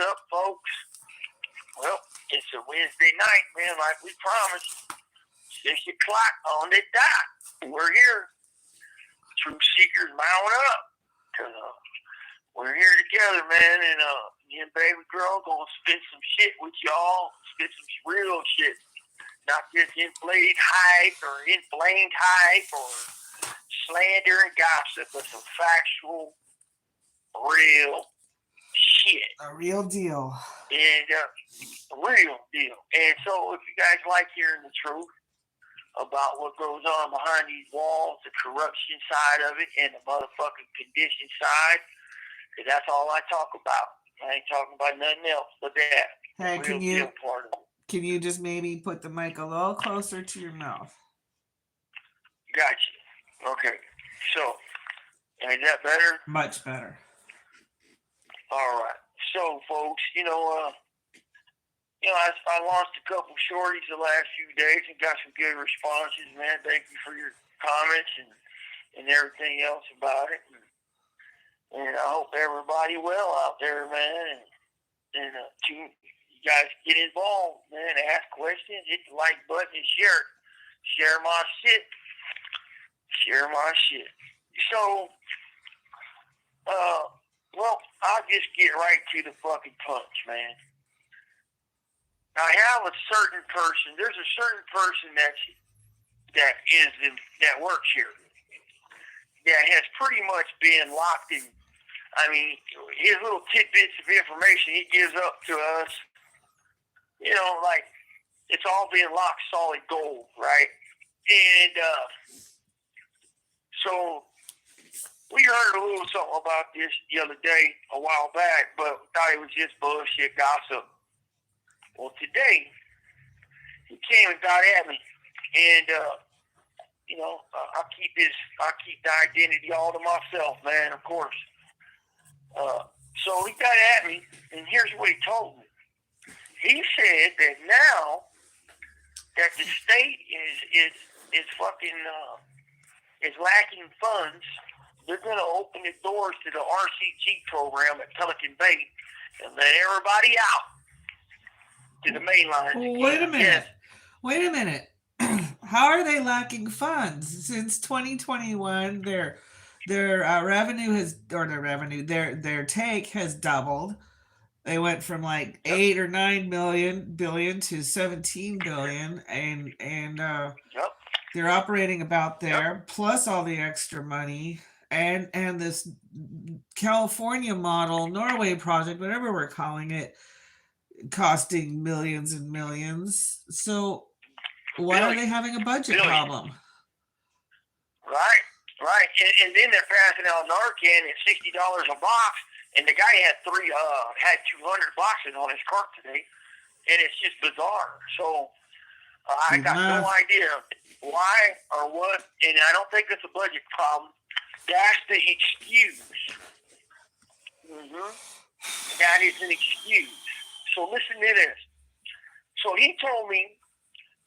up, folks? Well, it's a Wednesday night, man, like we promised. 6 o'clock on the dot. We're here. Truth Seekers mount up. We're here together, man, and me and baby girl gonna spit some shit with y'all. Spit some real shit. Not just inflated hype or inflamed hype or slander and gossip, but some factual, real shit. A real deal. And a real deal. And so if you guys like hearing the truth about what goes on behind these walls, the corruption side of it, and the motherfucking condition side, because that's all I talk about. I ain't talking about nothing else but that. Hey, The real deal part of it. Can you just maybe put the mic a little closer to your mouth? Gotcha. Okay. So, is that better? Much better. All right. So, folks, I launched a couple shorties the last few days and got some good responses, man. Thank you for your comments and everything else about it. And I hope everybody well out there, man. And you guys get involved, man. Ask questions, hit the like button, and share it. Share my shit. Share my shit. So, well, I'll just get right to the fucking punch, man. I have a certain person. There's a certain person that works here that has pretty much been locked in. I mean, his little tidbits of information he gives up to us, like it's all being locked solid gold, right? And so we heard a little something about this the other day, a while back, but thought it was just bullshit gossip. Well, today, he came and got at me, and, I keep the identity all to myself, man, of course. So he got at me, and here's what he told me. He said that now that the state is fucking, is lacking funds, they're going to open the doors to the RCG program at Pelican Bay and let everybody out to the main line. Wait a minute. Wait a minute. How are they lacking funds? Since 2021, their revenue their take has doubled. They went from like 8 or 9 billion to 17 billion, and they're operating about there, plus all the extra money, and this California model, Norway project, whatever we're calling it, costing millions and millions. So why are they having a budget problem? Right. And then they're passing out Narcan at $60 a box, and the guy had 200 boxes on his cart today, and it's just bizarre. So I got no idea why or what, and I don't think it's a budget problem. That's the excuse. That is an excuse. So listen to this. So he told me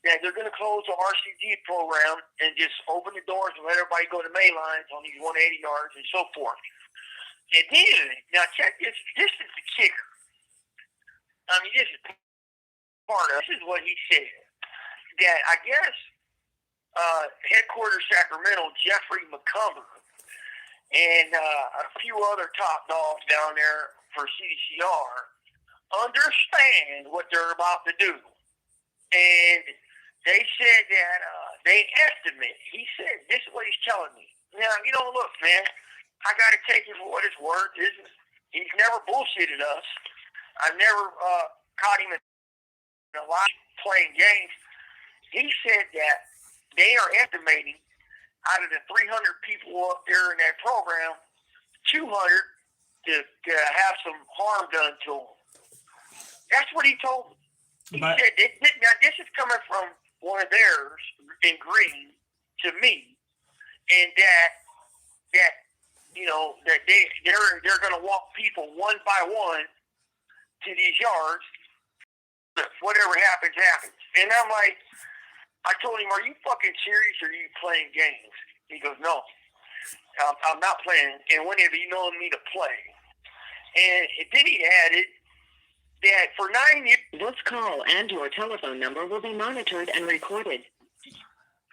that they're going to close the RCG program and just open the doors and let everybody go to main lines on these 180 yards and so forth. And then, now check this. This is the kicker. I mean, this is part of it. This is what he said. That I guess headquarters Sacramento, Jeffrey McCumber, and a few other top dogs down there for Cdcr understand what they're about to do. And they said that they estimate. He said, this is what he's telling me. Now, look, man, I got to take it for what it's worth. He's never bullshitted us. I've never caught him in a lot playing games. He said that they are estimating out of the 300 people up there in that program, 200 to have some harm done to them. That's what he told me. He said, now this is coming from one of theirs in green to me, and that they're going to walk people one by one to these yards. Whatever happens, happens. And I'm like, I told him, are you fucking serious or are you playing games? He goes, no, I'm not playing. And when have you known me to play? And then he added that for 9 years, This call and your telephone number will be monitored and recorded.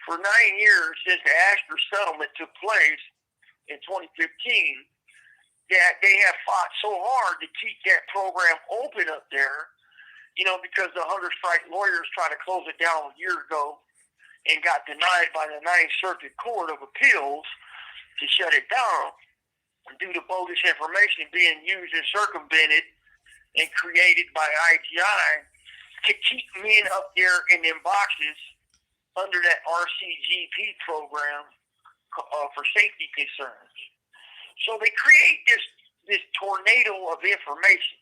for 9 years since the Astor settlement took place in 2015, that they have fought so hard to keep that program open up there, because the hunger strike lawyers tried to close it down a year ago and got denied by the Ninth Circuit Court of Appeals to shut it down due to bogus information being used and circumvented and created by IGI to keep men up there in them boxes under that RCGP program for safety concerns. So they create this tornado of information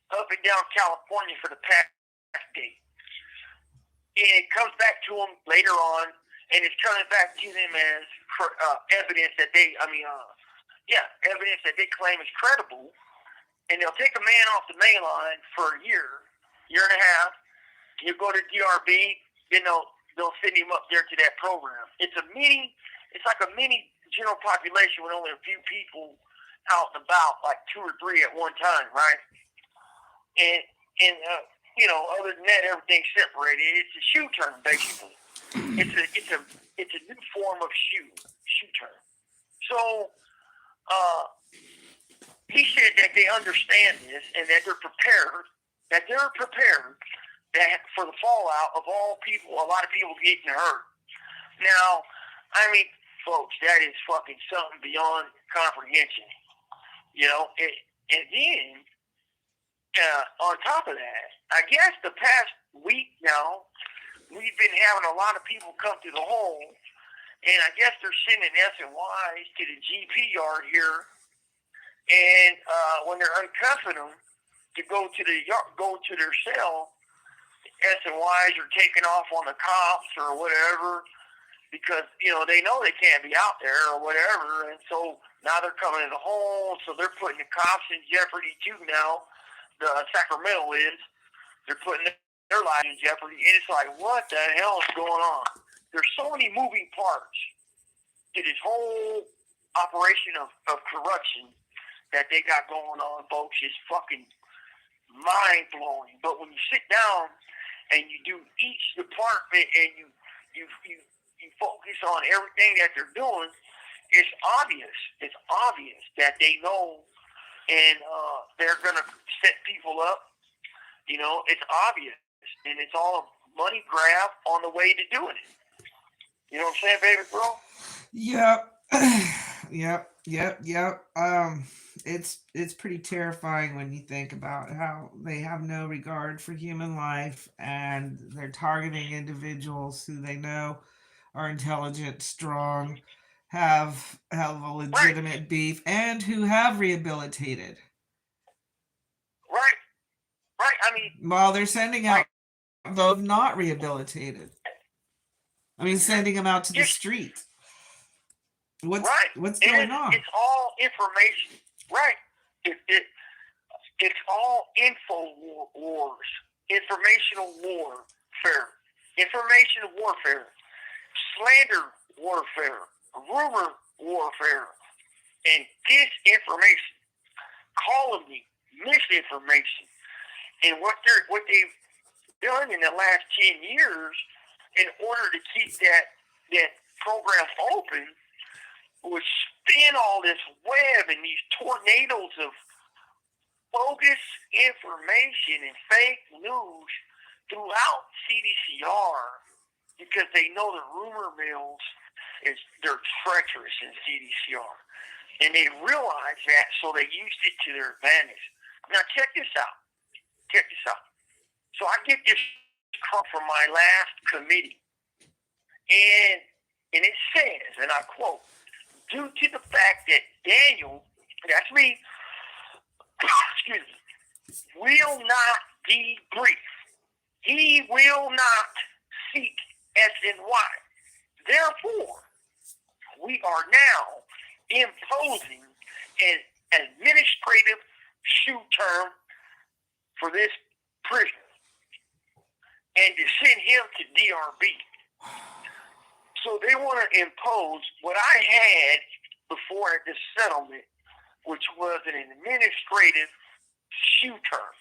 up and down California for the past decade. And it comes back to them later on, and it's coming back to them as evidence that evidence that they claim is credible. And they'll take a man off the main line for a year and a half. You go to DRB, then they'll send him up there to that program. It's like a mini general population with only a few people out and about, like 2 or 3 at one time, right? And other than that, everything's separated. It's a shoe turn, basically. It's a new form of shoe turn. So he said that they understand this and that they're prepared. That for the fallout of all people, a lot of people getting hurt. Now, folks, that is fucking something beyond comprehension. And then on top of that, I guess the past week now, we've been having a lot of people come to the hole, and I guess they're sending SNYs to the GP yard here, and when they're uncuffing them to go to their cell, SNYs are taking off on the cops or whatever because they know they can't be out there or whatever, and so now they're coming to the hole, so they're putting the cops in jeopardy too now. The Sacramento is. They're putting their lives in jeopardy. And it's like, what the hell is going on? There's so many moving parts to this whole operation of corruption that they got going on, folks. It's fucking mind-blowing. But when you sit down and you do each department and you focus on everything that they're doing, it's obvious. It's obvious that they know and they're going to set people up. It's obvious. And it's all a money grab on the way to doing it. You know what I'm saying, baby bro? Yep. It's pretty terrifying when you think about how they have no regard for human life and they're targeting individuals who they know are intelligent, strong, have a legitimate beef, and who have rehabilitated. Right. While they're sending out those not rehabilitated. Sending them out to the street. What's going on? It's all information. Right. It's all info wars, informational warfare, slander warfare, rumor warfare, and disinformation, calumny, misinformation. And what they've done in the last 10 years in order to keep that program open was spin all this web and these tornadoes of bogus information and fake news throughout CDCR because they know the rumor mills they're treacherous in CDCR. And they realized that, so they used it to their advantage. Now check this out. So I get this call from my last committee. And it says, and I quote, due to the fact that Daniel, that's me, excuse me, will not debrief. He will not seek SNY. Therefore, we are now imposing an administrative shoe term for this prisoner and to send him to DRB. So they want to impose what I had before at the settlement, which was an administrative shoe term.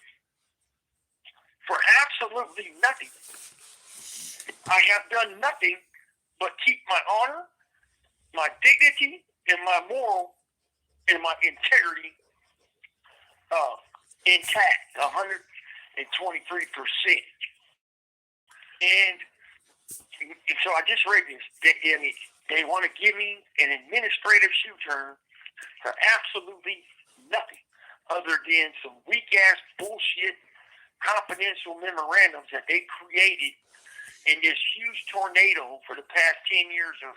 for absolutely nothing. I have done nothing but keep my honor, my dignity, and my moral and my integrity intact, 123%. And so I just read this. They want to give me an administrative shoe term for absolutely nothing other than some weak-ass bullshit confidential memorandums that they created in this huge tornado for the past 10 years of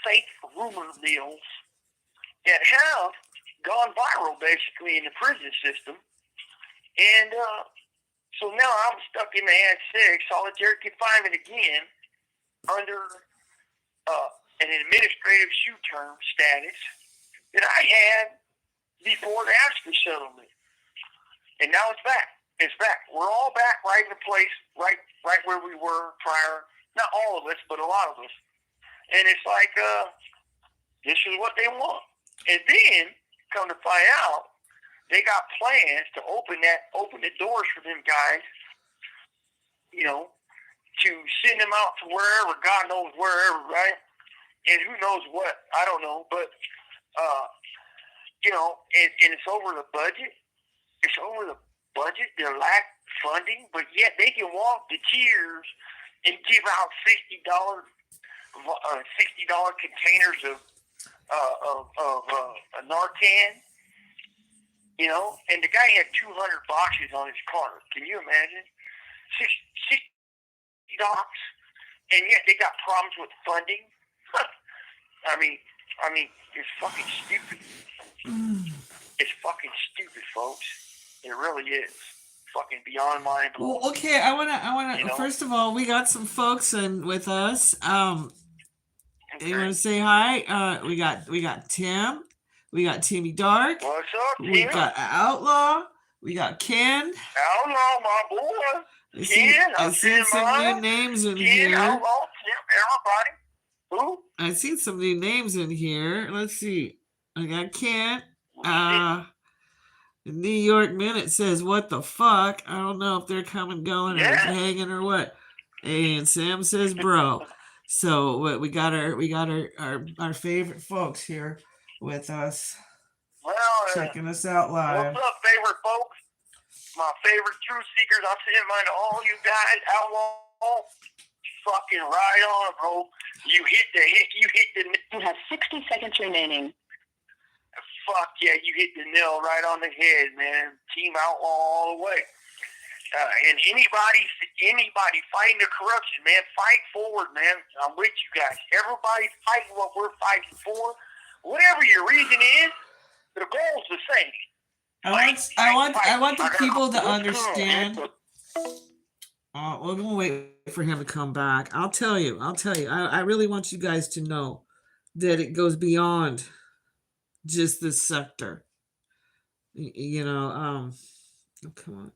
fake rumor mills that have gone viral basically in the prison system. And so now I'm stuck in the Ad 6, solitary confinement again, under an administrative shoe term status that I had before the Aspen settlement. And now it's back. It's back. We're all back right in the place, right where we were prior. Not all of us, but a lot of us. And it's like, this is what they want. And then, come to find out, they got plans to open the doors for them guys, to send them out to wherever, God knows wherever, right? And who knows what, I don't know, but, and it's over the budget. It's over the budget. They lack funding, but yet they can walk the tiers and give out $60 containers of Narcan, and the guy had 200 boxes on his car. Can you imagine? $60, and yet they got problems with funding. I mean, it's fucking stupid. It's fucking stupid, folks. It really is. Fucking beyond mind blowing. Well, okay, I wanna. First of all, we got some folks in with us. Okay. You want to say hi? We got Tim. We got Timmy Dark. What's up, Tim? We got Outlaw. We got Ken. Outlaw, my boy. I see some new names in here. Outlaw, Tim, everybody. Who? I see some new names in here. Let's see. I got Ken. The New York Minute says, "What the fuck?" I don't know if they're coming, going, or hanging, or what. And Sam says, "Bro." So we got our favorite folks here with us, checking us out live. What's up, favorite folks? My favorite truth seekers. I'll send mine to all you guys. Outlaw, fucking right on, bro. You hit the. You have 60 seconds remaining. Fuck yeah, you hit the nail right on the head, man. Team Outlaw all the way. And anybody fighting the corruption, man, fight forward, man. I'm with you guys. Everybody's fighting what we're fighting for. Whatever your reason is, the goal's the same. I want the people to understand. We're gonna wait for him to come back. I'll tell you. I really want you guys to know that it goes beyond just this sector. Oh, come on.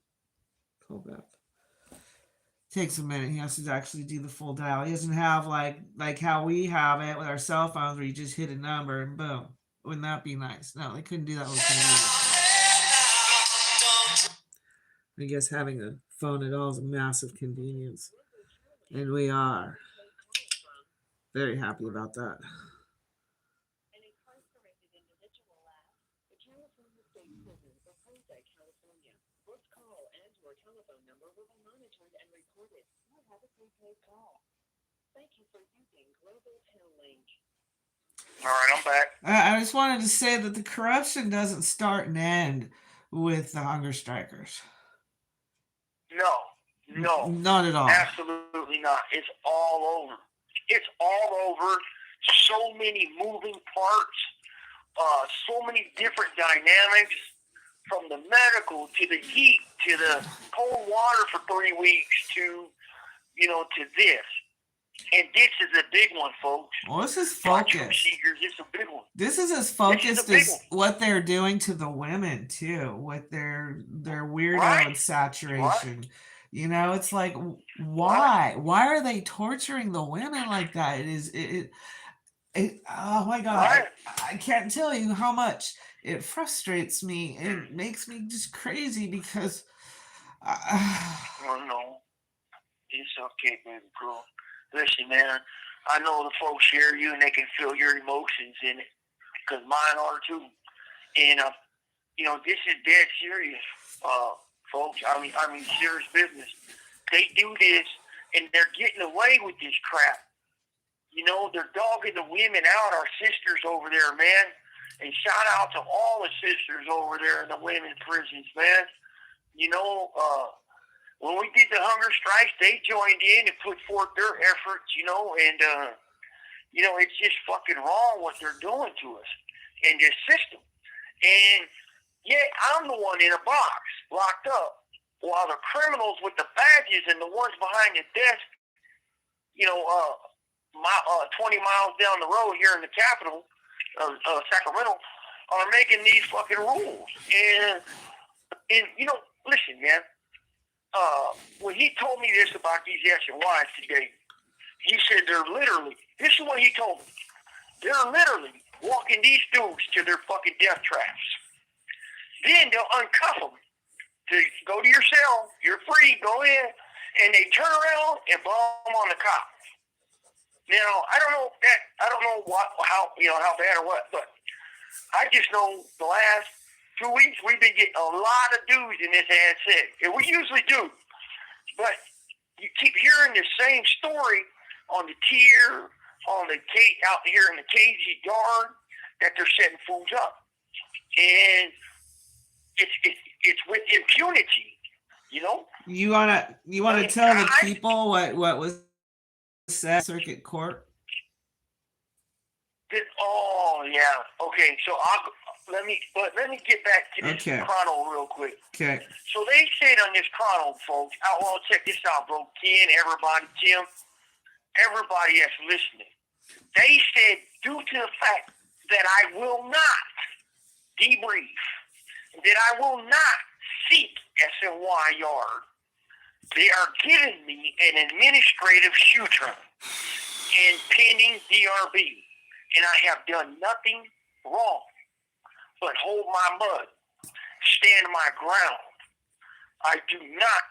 Call back. Takes a minute. He has to actually do the full dial. He doesn't have like how we have it with our cell phones where you just hit a number and boom. Wouldn't that be nice? No, they couldn't do that with convenience. I guess having a phone at all is a massive convenience. And we are very happy about that. Telephone number will be monitored and recorded. You have a prepaid call. Thank you for using Global Tel-Link. All right, I'm back. I just wanted to say that the corruption doesn't start and end with the hunger strikers. No. Not at all. Absolutely not. It's all over. It's all over. So many moving parts. So many different dynamics. From the medical to the heat to the cold water for 3 weeks to this. And this is a big one, folks. Well, this is focused. It's a big one. This is as focused as what they're doing to the women too, with their weirdo and saturation. Right. It's like, why? Why are they torturing the women like that? Oh my God. Right. I can't tell you how much it frustrates me. It makes me just crazy because Oh, no. It's okay, baby girl. Listen, man, I know the folks hear you and they can feel your emotions in it, because mine are too. And, this is dead serious, folks. I mean, serious business. They do this, and they're getting away with this crap. They're dogging the women out, our sisters over there, man. And shout out to all the sisters over there in the women's prisons, man. When we did the hunger strikes, they joined in and put forth their efforts, and, it's just fucking wrong what they're doing to us in this system. And yet I'm the one in a box, locked up, while the criminals with the badges and the ones behind the desk, 20 miles down the road here in the capital of Sacramento, are making these fucking rules. And listen, man, when he told me this about these S&Ys today, he said this is what he told me, they're literally walking these dudes to their fucking death traps. Then they'll uncuff them to go to your cell, you're free, go in, and they turn around and bomb on the cop. Now, I don't know how bad or what, but I just know the last 2 weeks we've been getting a lot of dudes in this ass sick. And we usually do. But you keep hearing the same story on the tier, on the out here in the cagey yard, that they're setting fools up. And it's with impunity, You wanna tell the people what was said circuit court? Oh yeah. Okay. So let me get back to this chrono real quick. Okay. So they said on this chrono, folks. Well, check this out, bro. Ken, everybody, Tim, everybody that's listening. They said due to the fact that I will not debrief, that I will not seek SNY yard, they are giving me an administrative shoe term and pending DRB. And I have done nothing wrong but hold my mud, stand my ground. I do not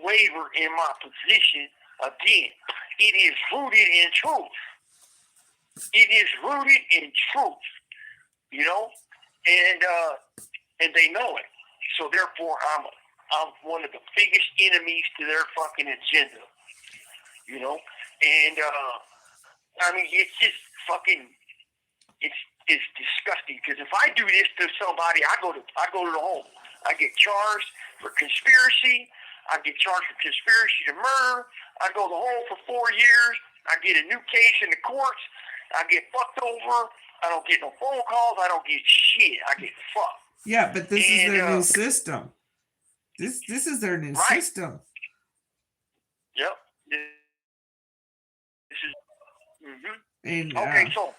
waver in my position again. It is rooted in truth. It is rooted in truth, and they know it. So therefore, I'm one of the biggest enemies to their fucking agenda, and it's just fucking, it's disgusting, because if I do this to somebody, I go to the home. I get charged for conspiracy. I get charged for conspiracy to murder. I go to the home for 4 years. I get a new case in the courts. I get fucked over. I don't get no phone calls. I don't get shit. I get fucked. Yeah, but this is their new system. This is their new system. Yep. This is. Mm-hmm. And, okay, so.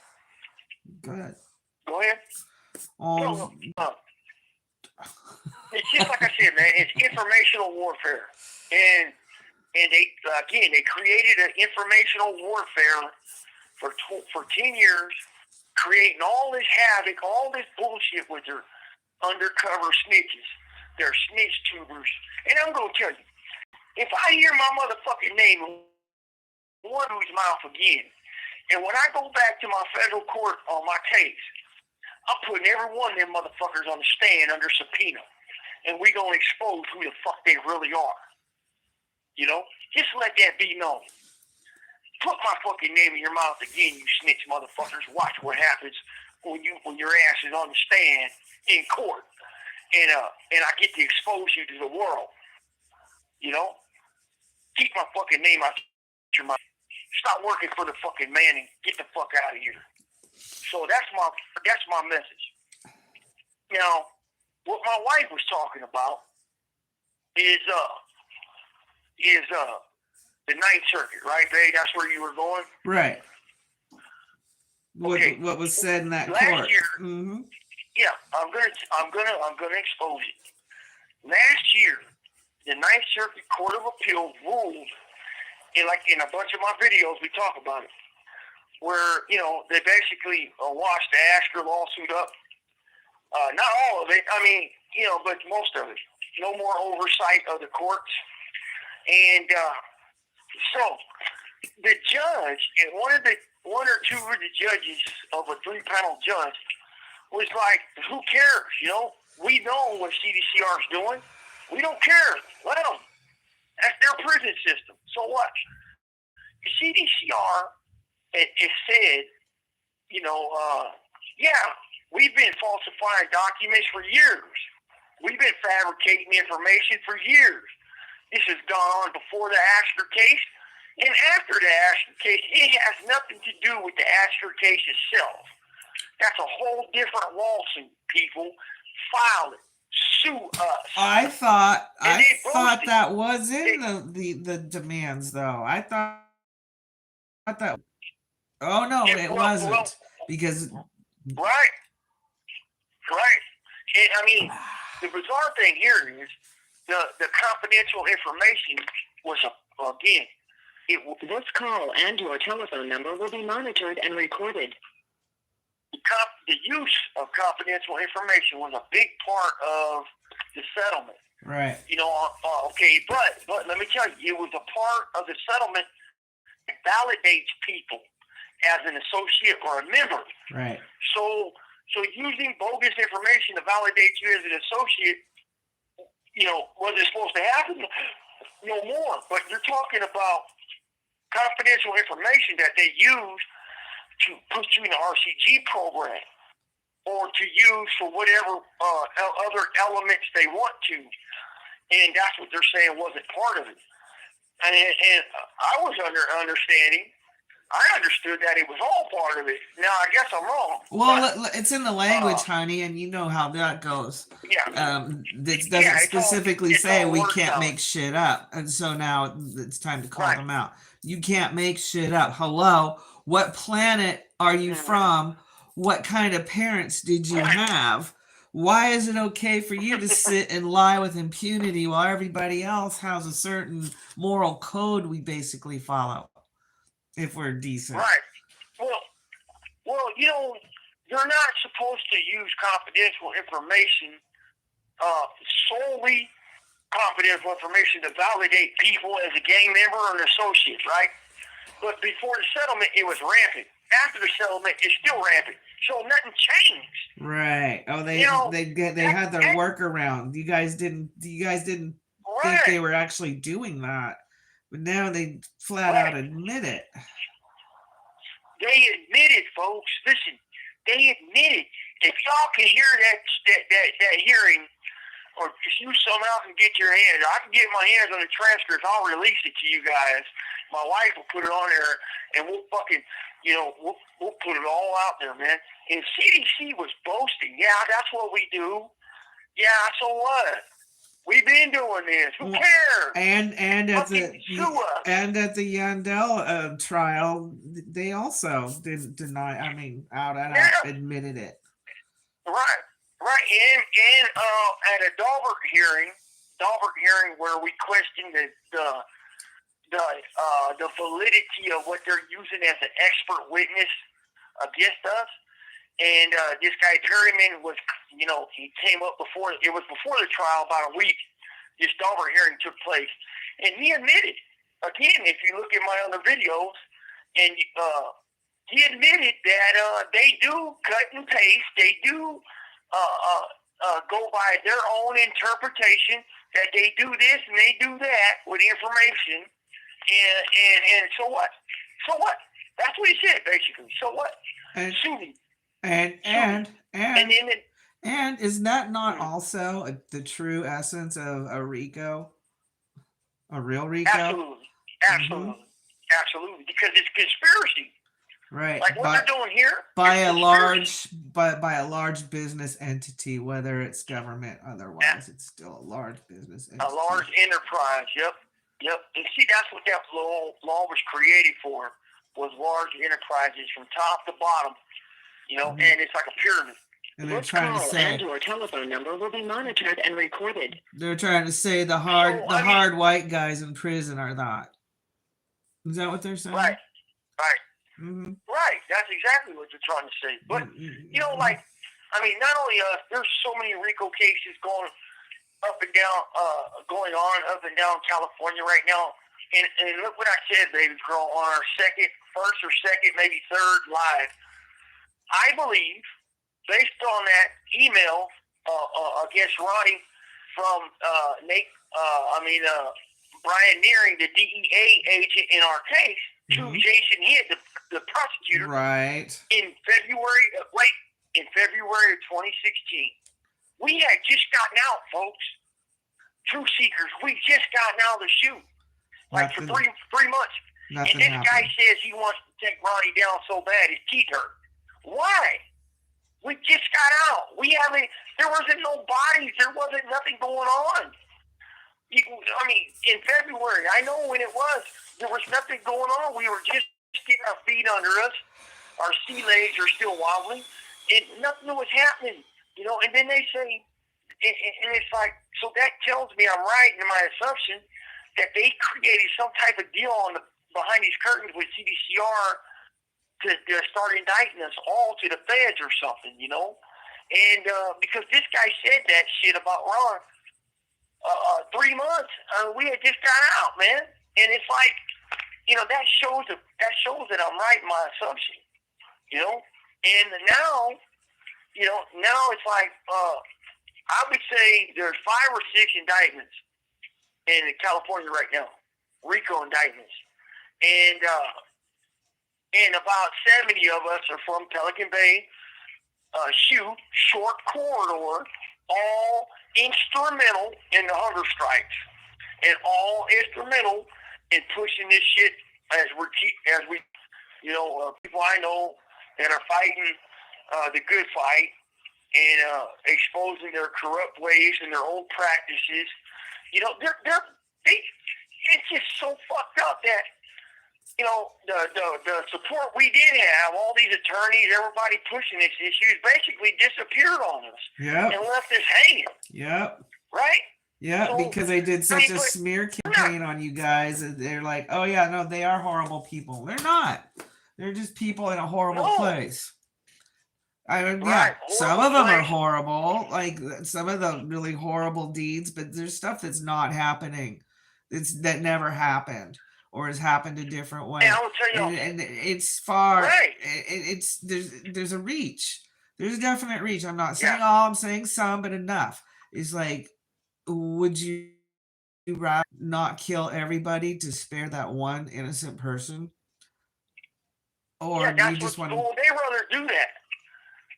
Go ahead. Go ahead. It's just like I said, man. It's informational warfare, and they created an informational warfare for 10 years, creating all this havoc, all this bullshit with their undercover snitches, their snitch tubers. And I'm gonna tell you, if I hear my motherfucking name one whose mouth again, and when I go back to my federal court on my case, I'm putting every one of them motherfuckers on the stand under subpoena. And we gonna expose who the fuck they really are. Just let that be known. Put my fucking name in your mouth again, you snitch motherfuckers. Watch what happens when your ass is on the stand in court. And I get to expose you to the world. Keep my fucking name out your mouth. Stop working for the fucking man and get the fuck out of here. So that's my message. Now, what my wife was talking about is the Ninth Circuit, right, babe? That's where you were going, right? Okay. What was said in that Last court? year, Mm-hmm. yeah, I'm gonna expose it. Last year, the Ninth Circuit Court of Appeals ruled, in a bunch of my videos, we talk about it, where they basically washed the Astor lawsuit up. Not all of it, but most of it. no more oversight of the courts. And so the judge, and one or two of the judges of a 3-panel judge was like, who cares? We know what CDCR is doing. We don't care. Let them. That's their prison system. So what? The CDCR it said, yeah, we've been falsifying documents for years. We've been fabricating information for years. This has gone on before the Astor case and after the Astor case. It has nothing to do with the Astor case itself. That's a whole different lawsuit, people. File it. Sue us. I thought that was in the demands, though. I thought that. Oh no, it wasn't, because. Right. And, I mean, the bizarre thing here is the confidential information was again. This call and your telephone number will be monitored and recorded. The use of confidential information was a big part of the settlement. Right. Okay, but let me tell you, it was a part of the settlement that validates people as an associate or a member. Right. So using bogus information to validate you as an associate, wasn't supposed to happen no more. But you're talking about confidential information that they use to put you in the RCG program or to use for whatever other elements they want to. And that's what they're saying wasn't part of it. And I was understanding. I understood that it was all part of it. Now, I guess I'm wrong. Well, it's in the language, honey, and you know how that goes. Yeah. It doesn't specifically say we can't make shit up. And so now it's time to call them out. You can't make shit up. Hello? What planet are you from? What kind of parents did you have? Why is it okay for you to sit and lie with impunity while everybody else has a certain moral code we basically follow? If we're decent. Right. Well, you're not supposed to use confidential information, solely confidential information to validate people as a gang member or an associate, right? But before the settlement, it was rampant. After the settlement, it's still rampant. So nothing changed. Right. Oh, they had their workaround. You guys didn't think they were actually doing that. But now they flat out admit it. They admitted, folks. Listen, they admitted. If y'all can hear that hearing, or if you somehow can get your hands, I can get my hands on the transcript. I'll release it to you guys. My wife will put it on there, and we'll fucking, we'll put it all out there, man. And CDC was boasting. Yeah, that's what we do. Yeah, so what? We've been doing this. Who cares? And at the Yandel trial, they also didn't deny. I mean, out and out admitted it. Right. And at a Dahlberg hearing where we questioned the validity of what they're using as an expert witness against us. And this guy Perryman was, he came up before the trial, about a week. This Dahlberg hearing took place, and he admitted. Again, if you look at my other videos, and he admitted that they do cut and paste. They do go by their own interpretation. That they do this and they do that with information. And so what? So what? That's what he said, basically. So what? Sue me. And is that not also the true essence of a RICO? A real RICO? Absolutely. Because it's conspiracy. Right. Like what they're doing here. By a large business entity, whether it's government, otherwise it's still a large business entity. A large enterprise, yep. And see, that's what that law was created for, was large enterprises from top to bottom. And it's like a pyramid. And they're trying to say, and your telephone number will be monitored and recorded. They're trying to say the hard white guys in prison are that. Is that what they're saying? Right. Mm-hmm. Right. That's exactly what they're trying to say. But not only us. There's so many RICO cases going. up and down, going on up and down California right now. And look what I said, baby girl, on our first or second, maybe third live. I believe, based on that email against Ronnie from Brian Nearing, the DEA agent in our case, to Jason Hitt, the prosecutor, right, in February of 2016. We had just gotten out, folks. Truth seekers, we just gotten out of the chute, like for three months. And this guy says he wants to take Ronnie down so bad his teeth hurt. Why? We just got out. There wasn't no bodies. There wasn't nothing going on. In February, I know when it was. There was nothing going on. We were just getting our feet under us. Our sea legs are still wobbling. And nothing was happening, And then they say, and it's like, so that tells me I'm right in my assumption that they created some type of deal behind these curtains with Cdcr to start indicting us all to the feds or something, And because this guy said that shit about Ron 3 months, we had just got out, man. And it's like, that shows that I'm right in my assumption, And now, now it's like, I would say there's 5 or 6 indictments in California right now, RICO indictments, and about 70 of us are from Pelican Bay, short corridor, all instrumental in the hunger strikes, and all instrumental in pushing this shit as we people I know that are fighting the good fight and exposing their corrupt ways and their old practices. It's just so fucked up that the support we did have, all these attorneys, everybody pushing this issue, basically disappeared on us. Yep. And left us hanging. Yep. Right? Yeah, so, because they did such a smear campaign on you guys, and they're like, oh yeah, no, they are horrible people. They're not. They're just people in a horrible place. Some of them are horrible, like some of the really horrible deeds, but there's stuff that's not happening. That never happened or has happened a different way. Yeah, I will tell you, and it's far. Right. There's a reach. There's a definite reach. I'm not saying all. I'm saying some, but enough. It's like, would you rather not kill everybody to spare that one innocent person, or do you just want to? They rather do that.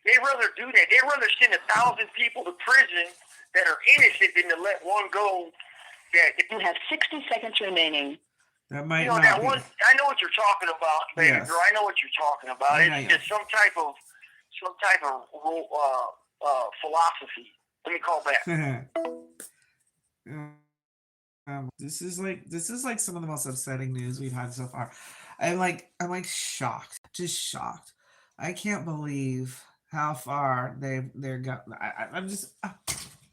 They'd rather send 1,000 people to prison that are innocent than to let one go. You have 60 seconds remaining. That might not that be. one. I know what you're talking about, baby girl. I know what you're talking about. It's just some type of philosophy. Let me call back. This is like some of the most upsetting news we've had so far. I'm like shocked, just shocked. I can't believe how far they're gotten.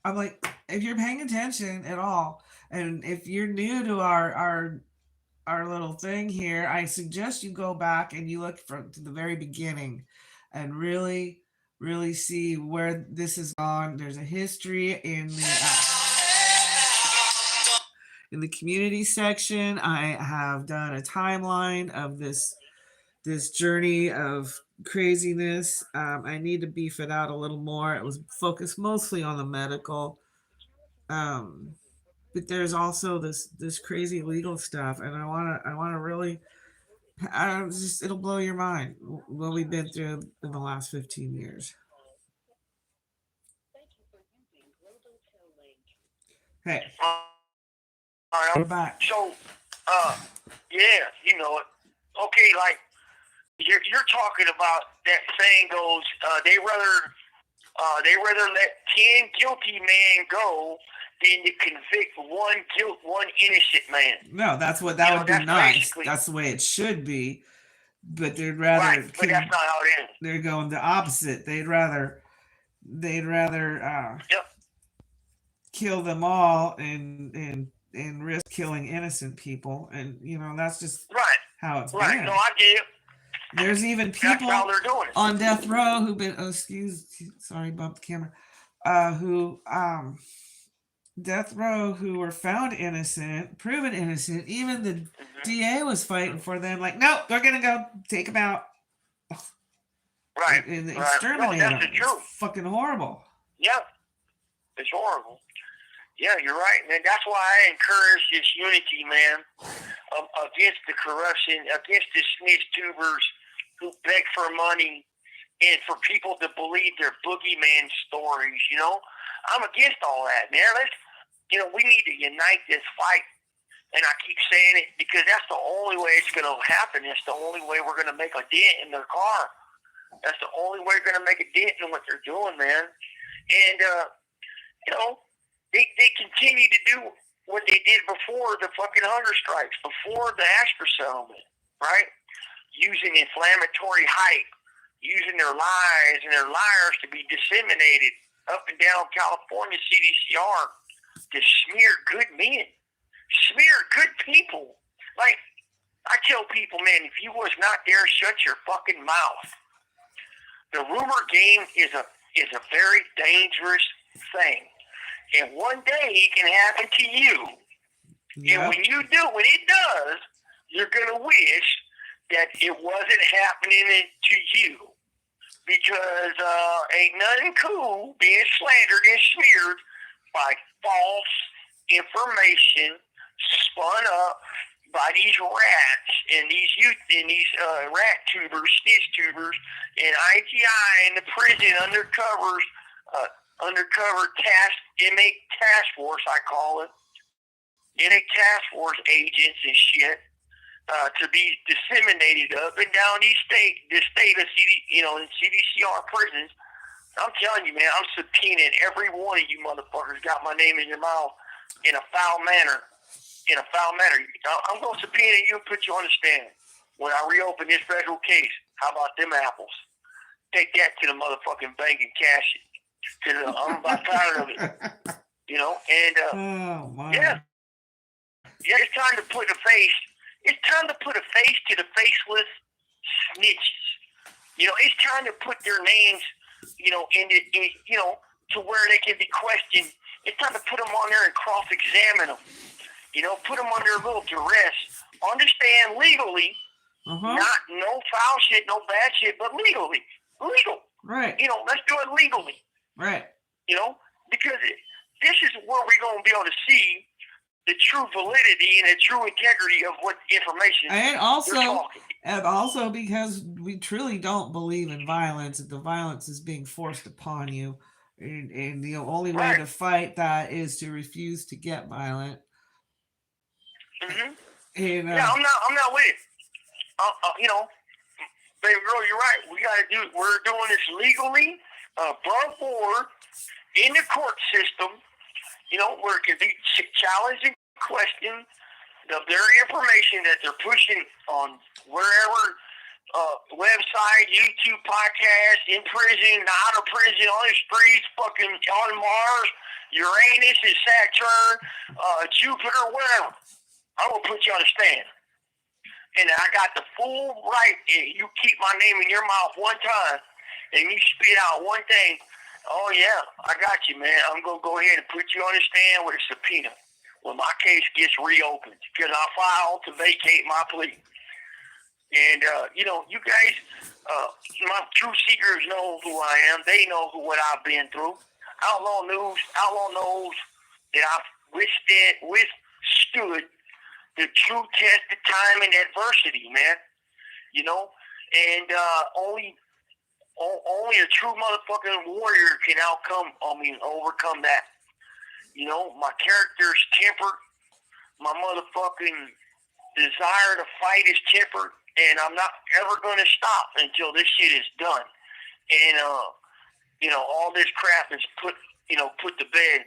I'm like, if you're paying attention at all, and if you're new to our little thing here, I suggest you go back and you look to the very beginning, and really see where this has gone. There's a history in the community section. I have done a timeline of this journey of craziness. I need to beef it out a little more. It was focused mostly on the medical, but there's also this crazy legal stuff, and I want to really, it'll blow your mind what we've been through in the last 15 years. Hey, we're back. So, you know it. Okay, like you're talking about that saying goes, they rather let 10 guilty men go than to convict one innocent man. No, that's what that would be nice. That's the way it should be. But they'd rather. Right, but that's not how it is. They're going the opposite. They'd rather kill them all and risk killing innocent people, and that's just how it's been. Right. No, I get it. There's even people on death row who've been sorry, bumped the camera. Who death row who were found innocent, proven innocent. Even the DA was fighting for them. Like, no, they're gonna go take them out Right. and Right. No, exterminate that's them. the It's truth. fucking horrible. Yeah. It's horrible. Yeah, you're right, man. That's why I encourage this unity, man, against the corruption, against the snitch tubers who beg for money, and for people to believe their boogeyman stories. You know, I'm against all that, man. We need to unite this fight. And I keep saying it because that's the only way it's going to happen. It's the only way we're going to make a dent in their car. That's the only way we're going to make a dent in what they're doing, man. And, they continue to do what they did before the fucking hunger strikes, before the Astor settlement, right? Using inflammatory hype, using their lies and their liars to be disseminated up and down California CDCR to smear good men, smear good people. Like, I tell people, man, if you was not there, shut your fucking mouth. The rumor game is a very dangerous thing. And one day it can happen to you. Yep. And when it does, you're going to wish that it wasn't happening to you. Because ain't nothing cool being slandered and smeared by false information spun up by these rats and these youth and these rat tubers, snitch tubers, and IGI and the prison undercover inmate task force, I call it, inmate task force agents and shit, to be disseminated up and down the state of CDCR prisons. I'm telling you, man, I'm subpoenaing every one of you motherfuckers got my name in your mouth in a foul manner. I'm going to subpoena you and put you on the stand when I reopen this federal case. How about them apples? Take that to the motherfucking bank and cash it. Because I'm about tired of it. Oh my. Yeah, it's time to put a face. It's time to put a face to the faceless snitches. It's time to put their names, to where they can be questioned. It's time to put them on there and cross-examine them. Put them under a little duress. Understand legally, not no foul shit, no bad shit, but legally. Legal. Right. Let's do it legally. Right. Because this is where we're going to be able to see the true validity and the true integrity of what information and they're also because we truly don't believe in violence. The violence is being forced upon you, and the only way to fight that is to refuse to get violent. Mm-hmm. And, yeah, I'm not with it. Baby girl, you're right. We're doing this legally, above board, in the court system. Where it can be challenged and questioned. The very information that they're pushing on wherever, website, YouTube, podcast, in prison, out of prison, on the streets, fucking on Mars, Uranus and Saturn, Jupiter, wherever. I'm going to put you on the stand. And I got the full right. You keep my name in your mouth one time, and you spit out one thing. Oh, yeah, I got you, man. I'm going to go ahead and put you on the stand with a subpoena when my case gets reopened because I filed to vacate my plea. And, you guys, my truth seekers know who I am. They know what I've been through. Outlaw knows that I've withstood the true test of time and adversity, man. And only a true motherfucking warrior can overcome that. My character is tempered. My motherfucking desire to fight is tempered, and I'm not ever going to stop until this shit is done. And all this crap is put to bed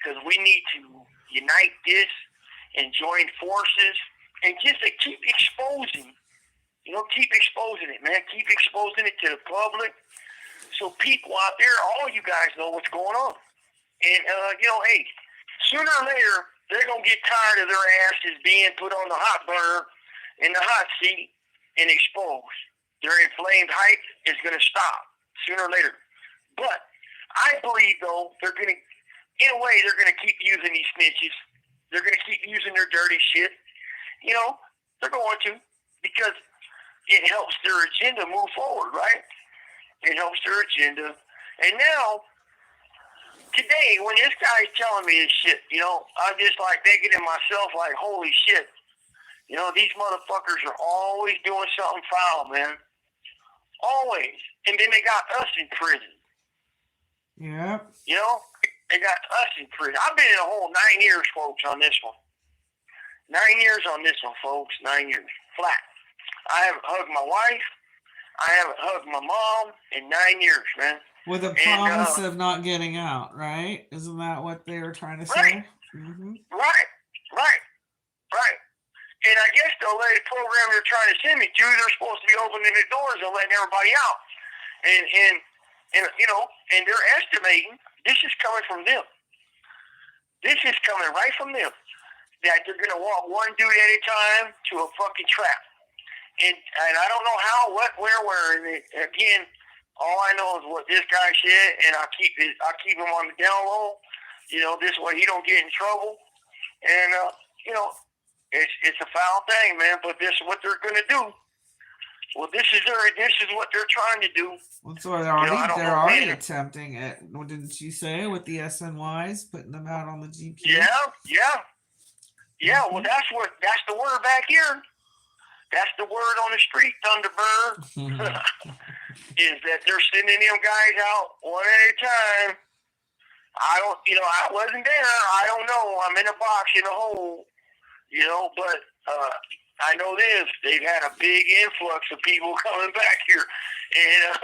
because we need to unite this and join forces and just keep exposing. Keep exposing it, man. Keep exposing it to the public so people out there, all you guys know what's going on. And, hey, sooner or later, they're going to get tired of their asses being put on the hot burner in the hot seat and exposed. Their inflamed hype is going to stop sooner or later. But I believe, though, they're going to, in a way, they're going to keep using these snitches. They're going to keep using their dirty shit. You know, they're going to, because it helps their agenda move forward, right? It helps their agenda. And now, today, when this guy's telling me this shit, you know, I'm just like thinking to myself, like, holy shit. You know, these motherfuckers are always doing something foul, man. Always. And then they got us in prison. Yeah. You know, they got us in prison. I've been in a whole 9 years, folks, on this one. 9 years on this one, folks. 9 years. Flat. I haven't hugged my wife. I haven't hugged my mom in 9 years, man. With a promise of not getting out, right? Isn't that what they were trying to say? Right. Mm-hmm. Right. And I guess the program they're trying to send me to, they're supposed to be opening the doors and letting everybody out. And you know, and they're estimating this is coming from them. This is coming right from them. That they're going to walk one dude at a time to a fucking trap. And I don't know how, what, where. And again, all I know is what this guy said, and I'll keep him on the down low. You know, this way he don't get in trouble. And you know, it's a foul thing, man. But this is what they're going to do. Well, this is what they're trying to do. Well, so they're already attempting it. What didn't you say with the SNYs, putting them out on the GP? Yeah. Well, that's the word back here. That's the word on the street, Thunderbird. Is that they're sending them guys out one at a time. I wasn't there. I don't know. I'm in a box in a hole, you know, but I know this. They've had a big influx of people coming back here. And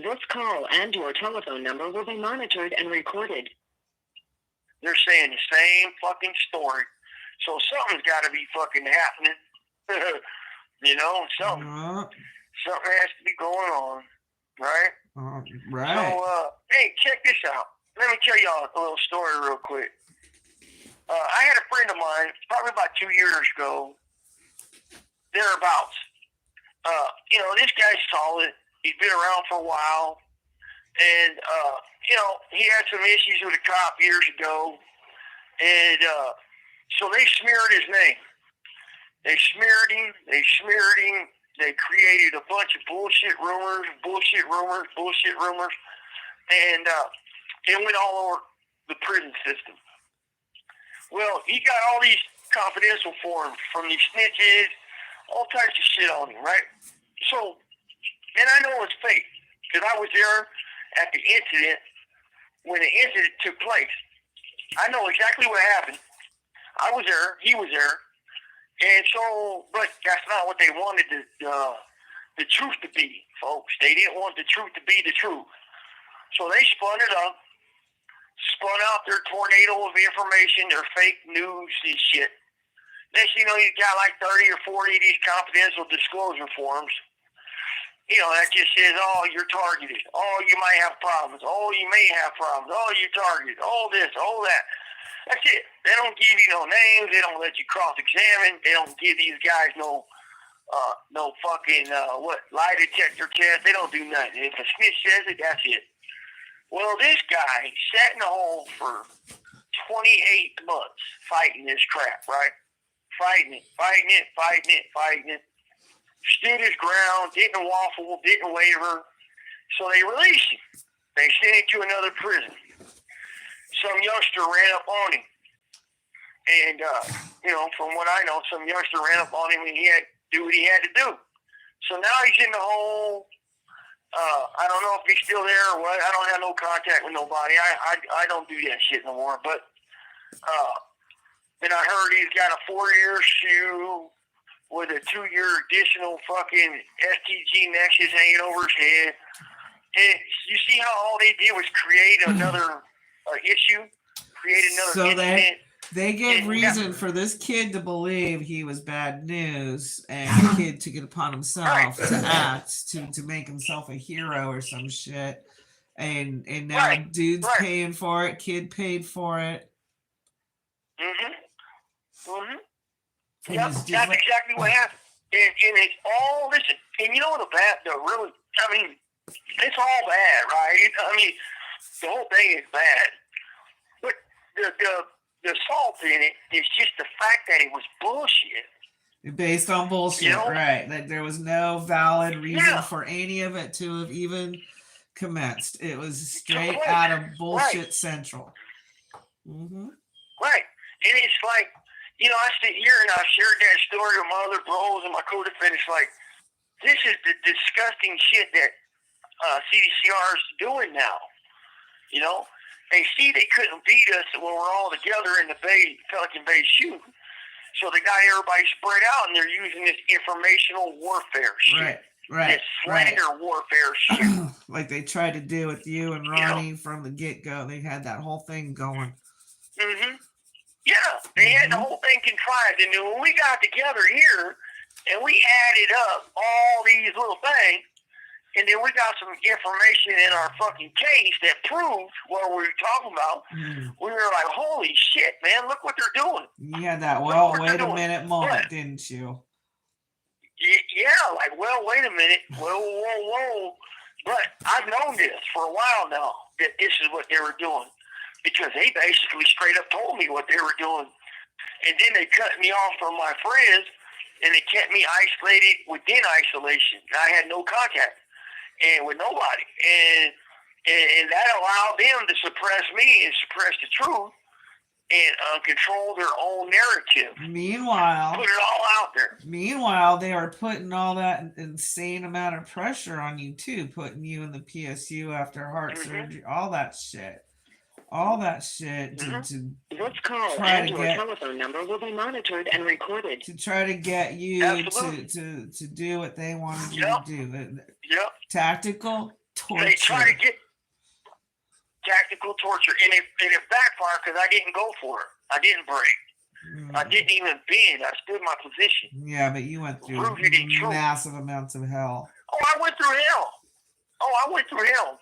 this call and your telephone number will be monitored and recorded. They're saying the same fucking story. So something's got to be fucking happening. You know, something has to be going on, right? Right. So, hey, check this out. Let me tell y'all a little story real quick. I had a friend of mine, probably about 2 years ago, thereabouts. You know, this guy's solid. He's been around for a while. And, you know, he had some issues with a cop years ago. And so they smeared his name. They smeared him. They created a bunch of bullshit rumors. And it went all over the prison system. Well, he got all these confidential forms from these snitches, all types of shit on him, right? So, and I know it's fake, because I was there at the incident when the incident took place. I know exactly what happened. I was there. He was there. And so, but that's not what they wanted the truth to be, folks. They didn't want the truth to be the truth. So they spun it up, spun out their tornado of information, their fake news and shit. Next thing you know, you got like 30 or 40 of these confidential disclosure forms. You know, that just says, oh, you're targeted. Oh, you might have problems. Oh, you may have problems. Oh, you're targeted. Oh, this, oh, that. That's it. They don't give you no names. They don't let you cross-examine. They don't give these guys no fucking, lie detector test. They don't do nothing. If a snitch says it, that's it. Well, this guy sat in the hole for 28 months fighting this crap, right? Fighting it. Stood his ground, didn't waffle, didn't waver. So they released him. They sent him to another prison. Some youngster ran up on him. And, you know, from what I know, some youngster ran up on him and he had to do what he had to do. So now he's in the hole. I don't know if he's still there or what. I don't have no contact with nobody. I don't do that shit no more. But then I heard he's got a 4-year shoe with a 2-year additional fucking STG nexus hanging over his head. And you see how all they did was create another issue, create another incident. They gave reason for this kid to believe he was bad news, and the kid took it upon himself to act, to make himself a hero or some shit. And now dude's paying for it, kid paid for it. Yep, that's exactly what happened. And it's all, listen, and you know it's all bad, right? I mean, the whole thing is bad. the salt in it is just the fact that it was bullshit. Based on bullshit, right? Like there was no valid reason Yeah. for any of it to have even commenced. It was straight place. out of bullshit Right. central. Mm-hmm. Right. And it's like, I sit here and I shared that story with my other bros and my co-defendants. Like, this is the disgusting shit that CDCR is doing now. They see they couldn't beat us when we're all together in the Pelican Bay shooting. So they got everybody spread out, and they're using this informational warfare shit. Right. This slander warfare shit. Like they tried to do with you and Ronnie from the get-go. They had that whole thing going. Mm-hmm. Yeah, they had the whole thing contrived. And then when we got together here, and we added up all these little things, and then we got some information in our fucking case that proved what we were talking about. We were like, holy shit, man, look what they're doing. You had that, well, wait a minute moment, didn't you? Yeah, like, well, wait a minute. Whoa. But I've known this for a while now, that this is what they were doing. Because they basically straight up told me what they were doing. And then they cut me off from my friends, and they kept me isolated within isolation. I had no contact and with nobody. And that allowed them to suppress me and suppress the truth and control their own narrative. Meanwhile, put it all out there. Meanwhile, they are putting all that insane amount of pressure on you too, putting you in the PSU after heart surgery, all that shit. To this call try and to your get telephone number will be monitored and recorded. to try to get you to do what they wanted you to do. Yep. Tactical torture. They try to get tactical torture, and it backfired because I didn't go for it. I didn't break. I didn't even bend. I stood my position. Yeah, but you went through massive amounts of hell. Oh, I went through hell.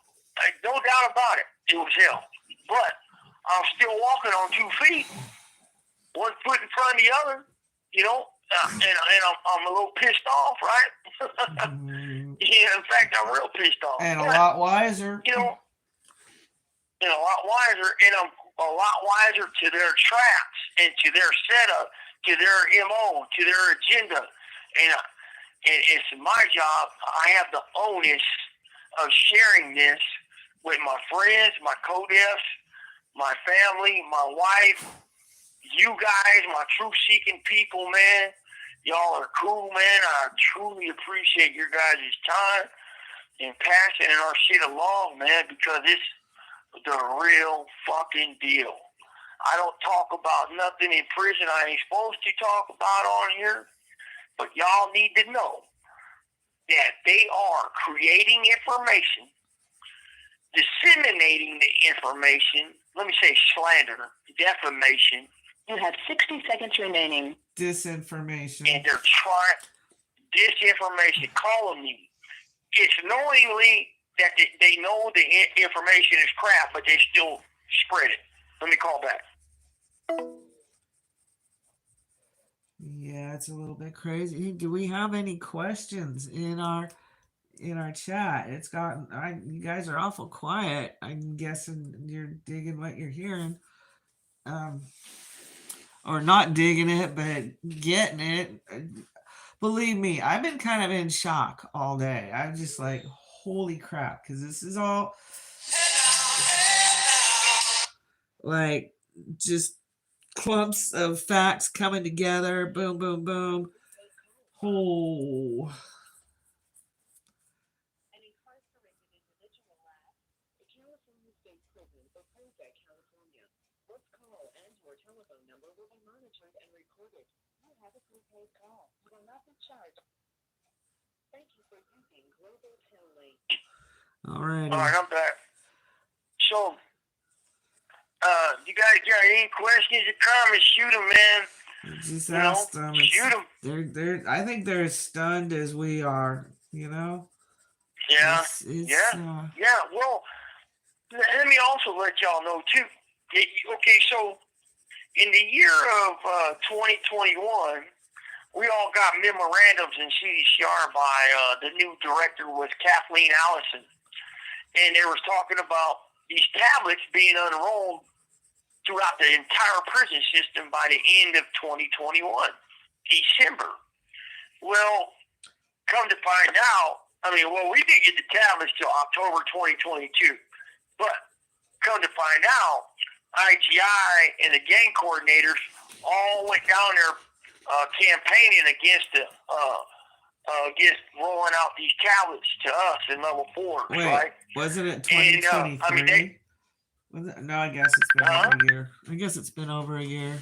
No doubt about it. It was hell. But I'm still walking on 2 feet, one foot in front of the other, and I'm a little pissed off, right? Yeah, in fact, I'm real pissed off. And a lot wiser. A lot wiser, and I'm a lot wiser to their traps and to their setup, to their MO, to their agenda. And it's my job. I have the onus of sharing this with my friends, my co-defs, my family, my wife, you guys, my truth-seeking people, man. Y'all are cool, man. I truly appreciate your guys' time and passing our shit along, man, because it's the real fucking deal. I don't talk about nothing in prison I ain't supposed to talk about on here, but y'all need to know that they are creating information, disseminating the information, let me say slander, defamation. You have 60 seconds remaining. Disinformation. And they're trying disinformation, calling me. It's knowingly that they know the information is crap, but they still spread it. Let me call back. Yeah, it's a little bit crazy. Do we have any questions in our chat? It's gotten you guys are awful quiet. I'm guessing you're digging what you're hearing. Or not digging it, but getting it. Believe me, I've been kind of in shock all day. I'm just like, holy crap, because this is all like just clumps of facts coming together. Boom, boom, boom. Oh. Telephone number will be monitored and recorded. You have a prepaid call. You will not be charged. Thank you for using Global Telly. All right, I'm back. So, you guys got any questions or comments? Shoot them, man. Just ask them. Shoot them. They're. I think they're as stunned as we are. Yeah. Yeah. Well, let me also let y'all know too. Okay, so. In the year of 2021, we all got memorandums in CDCR by the new director was Kathleen Allison. And they was talking about these tablets being unrolled throughout the entire prison system by the end of 2021, December. Well, come to find out, we didn't get the tablets till October 2022, but come to find out, IGI and the gang coordinators all went down there campaigning against against rolling out these tablets to us in level 4, Wait, right? wasn't it 2023? No, I guess it's been over a year. I guess it's been over a year.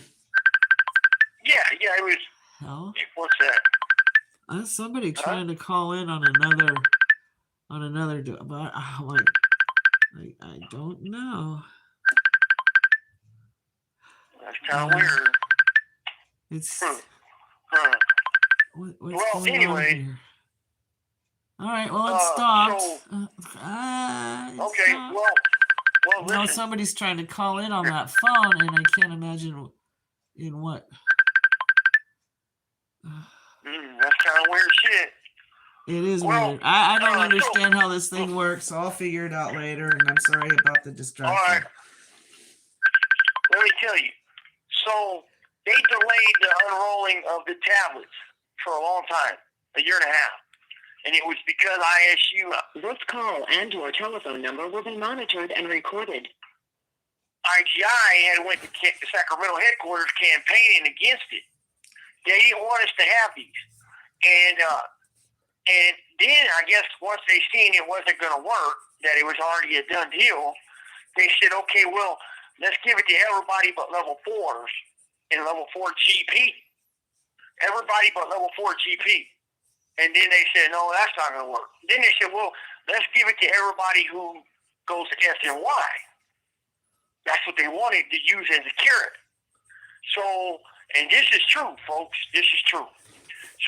Yeah, it was. Oh, what's that? Somebody trying to call in on another, but I'm like, I don't know. That's kind of weird. It's what's Well, going anyway. on here? All right, well, it stopped. Okay, stopped. well, No, listen. somebody's trying to call in on that phone, and I can't imagine in what. That's kind of weird shit. It is weird. I don't understand how this thing works, so I'll figure it out later, and I'm sorry about the distraction. All right. Let me tell you. So, they delayed the unrolling of the tablets for a long time, a year and a half. And it was because ISU... This call and your telephone number will be monitored and recorded. IGI had went to Sacramento headquarters campaigning against it. They didn't want us to have these. And then, I guess, once they seen it wasn't going to work, that it was already a done deal, they said, okay, well, let's give it to everybody but level 4s and level 4 GP. Everybody but level 4 GP. And then they said, no, that's not going to work. Then they said, well, let's give it to everybody who goes to S and Y. That's what they wanted to use as a carrot. So, and this is true, folks. This is true.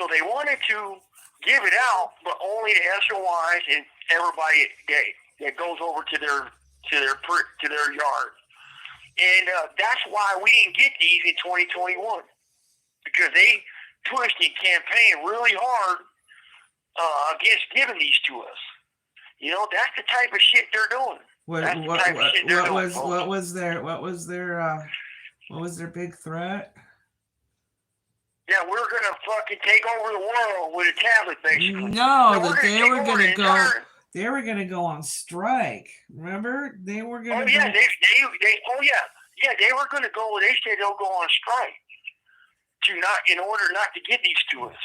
So they wanted to give it out, but only to S and Ys and everybody that goes over to their yard. And that's why we didn't get these in 2021, because they pushed and campaigned really hard against giving these to us. That's the type of shit they're doing. What was their big threat? Yeah, we're gonna fucking take over the world with a tablet, basically. No, that they were gonna go. They were gonna go on strike. Remember, they were gonna. Oh yeah, they were gonna go. They said they'll go on strike in order not to get these to us.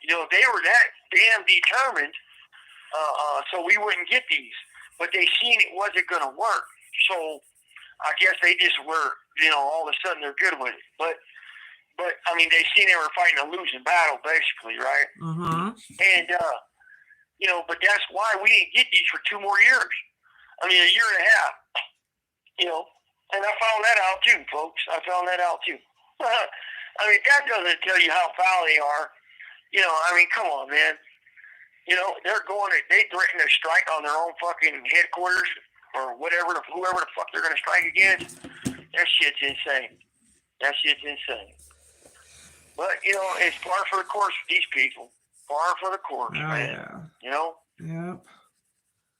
They were that damn determined, so we wouldn't get these. But they seen it wasn't gonna work, so I guess they just were, all of a sudden they're good with it. But they seen they were fighting a losing battle, basically, right? Mm-hmm. And but that's why we didn't get these for 2 more years. A year and a half. And I found that out too, folks. I found that out too. That doesn't tell you how foul they are. Come on, man. They threaten to strike on their own fucking headquarters or whoever the fuck they're going to strike against. That shit's insane. But, it's par for the course with these people. Par for the course, man. Yeah. Yep.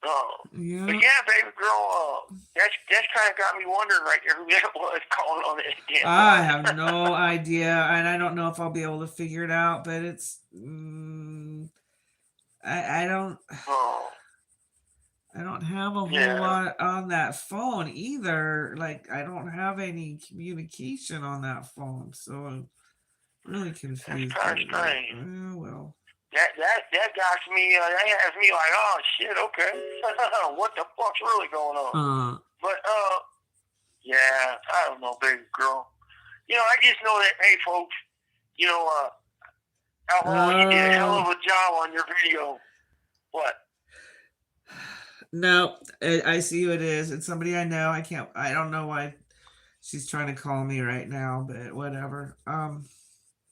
But yeah, baby girl, that's kind of got me wondering right there who that was calling on it again. I have no idea, and I don't know if I'll be able to figure it out. But it's, I don't. Oh. I don't have a whole lot on that phone either. Like, I don't have any communication on that phone, so I'm really confused. That's kind of strange. Oh, well. That got me. That has me like, oh shit, okay, what the fuck's really going on? But yeah, I don't know, baby girl. I just know that, hey, folks, Outlaw, you did a hell of a job on your video. What? No, I see who it is. It's somebody I know. I don't know why she's trying to call me right now, but whatever. Oh,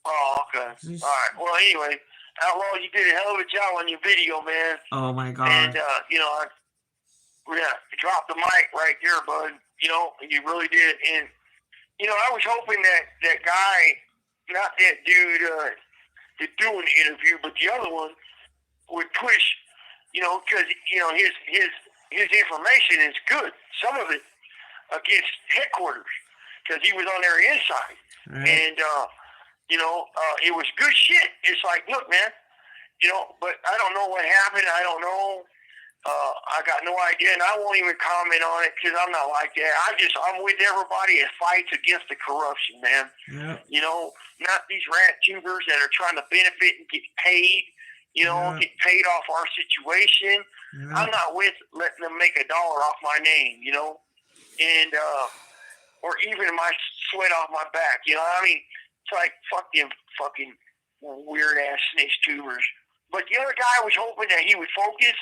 okay. All right. Well, anyway. Outlaw, you did a hell of a job on your video, man. Oh my God. And I dropped the mic right there, bud. You really did. And I was hoping that guy, not that dude to do an interview, but the other one would push, because his information is good. Some of it against headquarters, because he was on their inside. Right. And, it was good shit. It's like, look, man, but I don't know what happened. I don't know. I got no idea, and I won't even comment on it because I'm not like that. I'm with everybody that fights against the corruption, man. Yep. Not these rant tubers that are trying to benefit and get paid, get paid off our situation. Yep. I'm not with letting them make $1 off my name, and or even my sweat off my back. It's like, fuck them fucking weird ass snitch tubers. But the other guy was hoping that he would focus,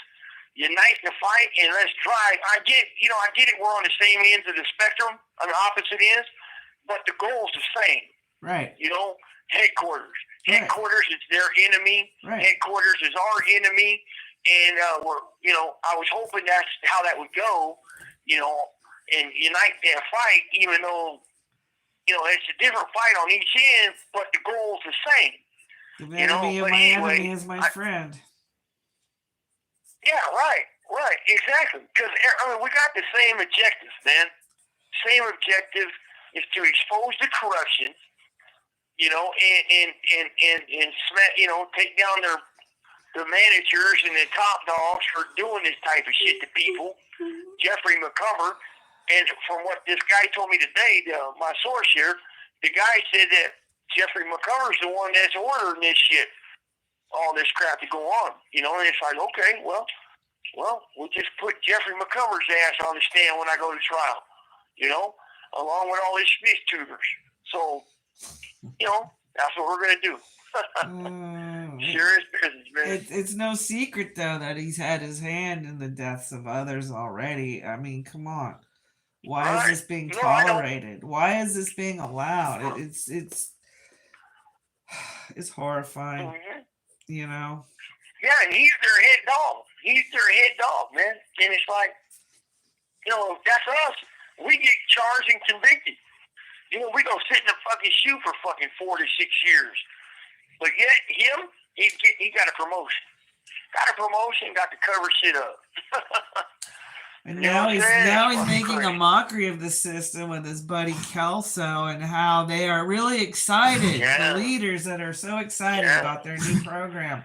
unite the fight, and let's drive. I get it. We're on the same ends of the spectrum, on the opposite ends, but the goal's the same. Right. Headquarters. Right. Headquarters is their enemy. Right. Headquarters is our enemy, and I was hoping that's how that would go, and unite that fight, even though, it's a different fight on each end, but the goal's the same. The enemy of my enemy is my friend. Yeah, right, exactly. Because we got the same objectives, man. Same objective is to expose the corruption, and take down the managers and the top dogs for doing this type of shit to people. Jeffrey McCumber, and from what this guy told me today, my source here, the guy said that Jeffrey McCumber's the one that's ordering this shit, all this crap to go on, and it's like, okay, well, we'll just put Jeffrey McCumber's ass on the stand when I go to trial, along with all these snitch tubers. So, that's what we're going to do. Serious business, man. It's no secret, though, that he's had his hand in the deaths of others already. I mean, come on. Why is this being tolerated? Why is this being allowed? It's horrifying, Mm-hmm. Yeah, and he's their head dog. He's their head dog, man. And it's like, that's us. We get charged and convicted. We go sit in a fucking shoe for fucking 4 to 6 years. But yet, he got a promotion. Got to cover shit up. And now he's making a mockery of the system with his buddy Kelso and how they are really excited. Yeah. The leaders that are so excited about their new program.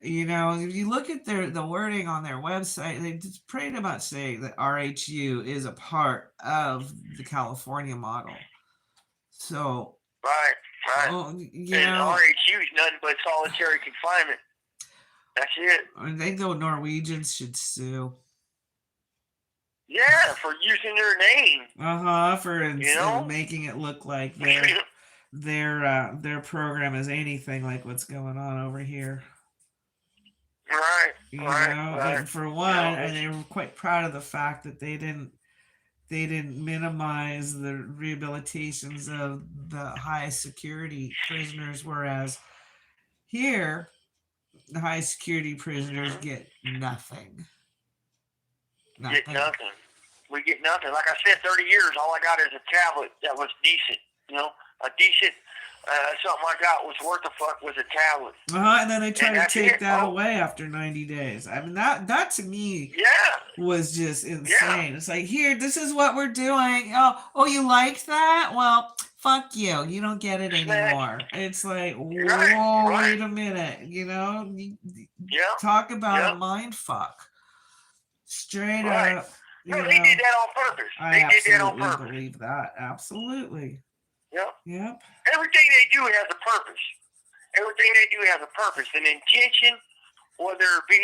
If you look at the wording on their website, they just pretty much say that RHU is a part of the California model. So right. Well, and RHU is nothing but solitary confinement. That's it. I think the Norwegians should sue. Yeah, for using their name. For making it look like their program is anything like what's going on over here. Right. But for one, and they were quite proud of the fact that they didn't minimize the rehabilitations of the high security prisoners, whereas here the high security prisoners get nothing. Get nothing. We get nothing. Like I said, 30 years, all I got is a tablet that was decent. A decent, something I got was worth the fuck was a tablet. And then they try to take that away after 90 days. I mean, that to me was just insane. Yeah. It's like, here, this is what we're doing. Oh, you liked that? Well, fuck you. You don't get it anymore. It's like, whoa, wait a minute. Talk about a mind fuck. Straight up. No, they did that on purpose. I absolutely believe that. Absolutely. Yep. Everything they do has a purpose. An intention, whether it be,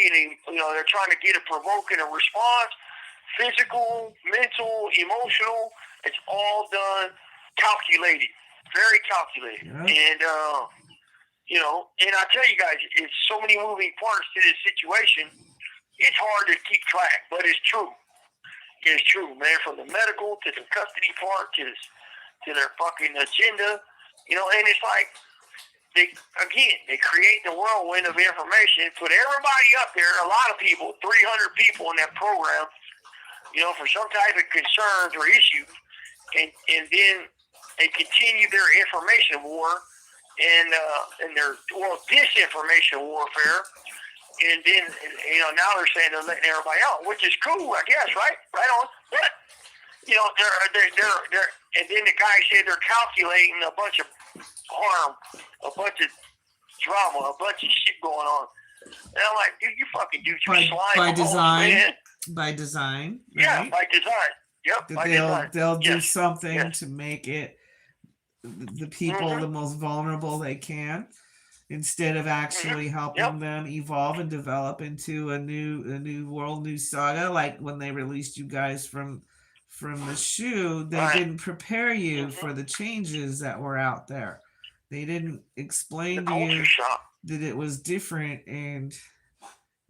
they're trying to get a provoking a response, physical, mental, emotional, it's all done calculated. Very calculated. Yep. And, and I tell you guys, it's so many moving parts to this situation, it's hard to keep track, but it's true. It's true, man, from the medical to the custody part to their fucking agenda, and it's like, they create the whirlwind of information, put everybody up there, a lot of people, 300 people in that program, for some type of concerns or issues, and then they continue their information war and their disinformation warfare. And then, now they're saying they're letting everybody out, which is cool, I guess, right? Right on. But, And then the guy said they're calculating a bunch of harm, a bunch of drama, a bunch of shit going on. And I'm like, dude, you fucking do your slime by balls, design. man. By design, right? Yeah, by design. Yep, That by design. they'll do Yes. something Yes. to make it the people the most vulnerable they can, instead of actually helping them evolve and develop into a new world, new saga. Like when they released you guys from the shoe, they didn't prepare you for the changes that were out there. They didn't explain to you that it was different, and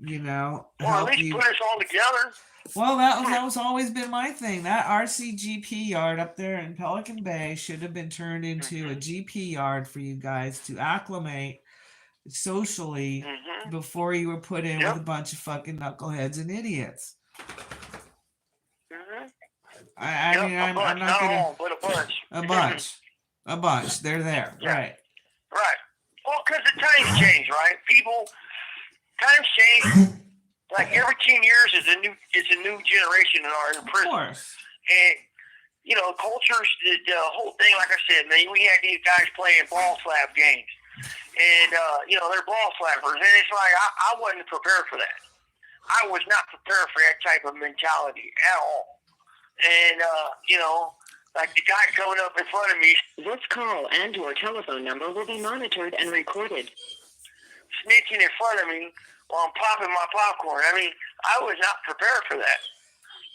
at least put us all together. Well, that was always been my thing. That RCGP yard up there in Pelican Bay should have been turned into a GP yard for you guys to acclimate socially before you were put in with a bunch of fucking knuckleheads and idiots. I mean, I'm not gonna. A bunch. They're there, right? Right. Well, because the times change, right? Times change. Like every 10 years is a new generation in our prison. Of course. And cultures, the whole thing. Like I said, man, we had these guys playing ball slap games, and they're ball slappers, and it's like I wasn't prepared for that. I was not prepared for that type of mentality at all. And like the guy coming up in front of me. This call and/or telephone number will be monitored and recorded. Snitching in front of me while I'm popping my popcorn. I mean, I was not prepared for that.